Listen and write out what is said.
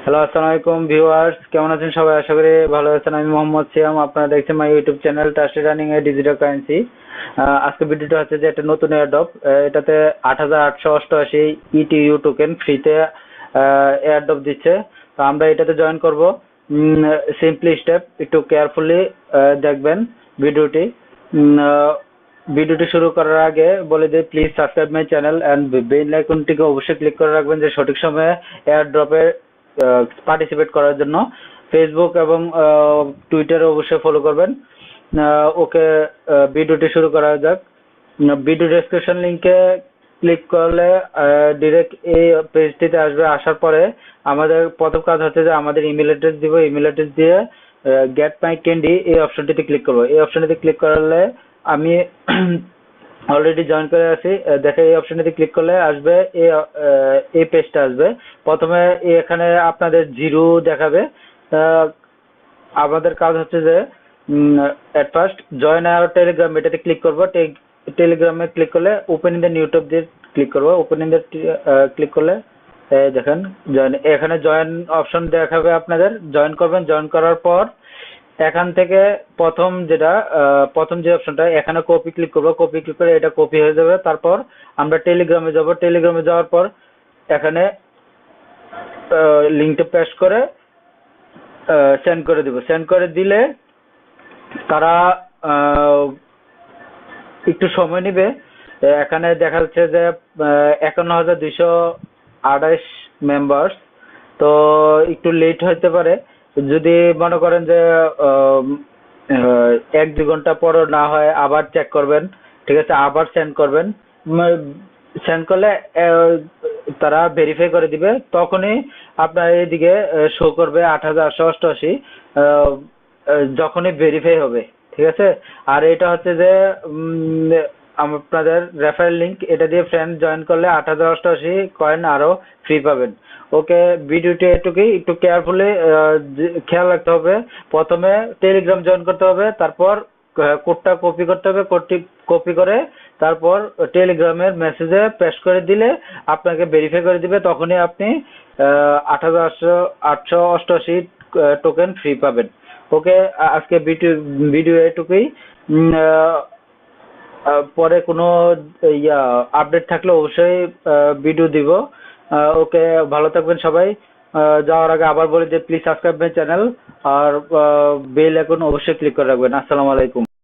Hello, আসসালামু আলাইকুম viewers, কেমন আছেন সবাই? আশা করি ভালো আছেন। আমি মোহাম্মদ সিয়াম, আপনারা দেখছেন my YouTube channel trusted running A digital currency. আজকে ভিডিওটা হচ্ছে যে একটা নতুন এয়ারড্রপ, এটাতে 8888 ইটিইউ টোকেন ফ্রিতে এয়ারড্রপ দিচ্ছে। তো আমরা এটাতে জয়েন করব। সিম্পলি স্টেপ একটু কেয়ারফুলি দেখবেন ভিডিওটি। ভিডিওটি শুরু করার আগে বলে দিই, please subscribe my channel and bell আইকনটিকে অবশ্যই ক্লিক করে রাখবেন যে সঠিক সময়ে এয়ারড্রপে পার্টিসিপেট করার জন্য। ফেসবুক এবং টুইটারে অবশ্যই ফলো করবেন। ওকে, ভিডিওটি শুরু করা যাক। ভিডিও ডেসক্রিপশন লিংকে ক্লিক করলে ডিরেক্ট এই পেজটিতে আসবে। আসার পরে আমাদের প্রথম কাজ হচ্ছে যে আমাদের ইমেল অ্যাড্রেস দিব। ইমেল অ্যাড্রেস দিয়ে গেট মাই ক্যান্ডি এই অপশনটিতে ক্লিক করবো। এই অপশনটিতে ক্লিক করলে আমি অলরেডি জয়েন করে আছি। দেখে এই অপশনটিতে ক্লিক করলে আসবে এই পেজটা আসবে। প্রথমে এখানে আপনাদের জিরো দেখাবে। আমাদের কাজ হচ্ছে যে at first join our Telegram, এটাতে ক্লিক করবো। টেলিগ্রামে ক্লিক করলে open in the new tab দিয়ে ক্লিক করবো। ওপেন ইন দ্য ক্লিক করলে দেখেন জয়েন, এখানে জয়েন অপশন দেখাবে আপনাদের। জয়েন করবেন। জয়েন করার পর এখান থেকে প্রথম যে অপশনটা এখানে কপি ক্লিক করবো। কপি ক্লিক করে এটা কপি হয়ে যাবে। তারপর আমরা টেলিগ্রামে যাব। টেলিগ্রামে যাওয়ার পর এখানে লিঙ্কটা পেস্ট করে সেন্ড করে দিব। সেন্ড করে দিলে তারা একটু সময় নেবে। এখানে দেখা যাচ্ছে যে 51,228 মেম্বার্স, তো একটু লেট হতে পারে। যদি মনে করেন যে 1-2 ঘন্টা পরও না হয় আবার চেক করবেন, ঠিক আছে? আবার সেন্ড করবেন। সেন্ড করলে তারা ভেরিফাই করে দিবে। তখনই আপনার এইদিকে শো করবে 8888 যখনই ভেরিফাই হবে, ঠিক আছে? আর এটা হচ্ছে যে আপনাদের রেফারেল লিংক, এটা দিয়ে ফ্রেন্ড জয়েন করলে 8888 কয়েন আরো ফ্রি পাবেন। ওকে, ভিডিওটি এটুকুই। একটু কেয়ারফুলি খেয়াল রাখতে হবে। প্রথমে টেলিগ্রাম জয়েন করতে হবে, তারপর কোডটা কপি করতে হবে। কোডটি কপি করে তারপর টেলিগ্রামের মেসেজে পেস্ট করে দিলে আপনাকে ভেরিফাই করে দিবে। তখনই আপনি 8888 টোকেন ফ্রি পাবেন। ওকে, আজকে ভিডিও এটুকুই। পরে কোনো আপডেট থাকলে অবশ্যই ভিডিও দিব। ওকে, ভালো থাকবেন সবাই। যাওয়ার আগে আবার বলি যে প্লিজ সাবস্ক্রাইব মাই চ্যানেল আর বেল আইকন অবশ্যই ক্লিক করে রাখবেন। আসসালামু আলাইকুম।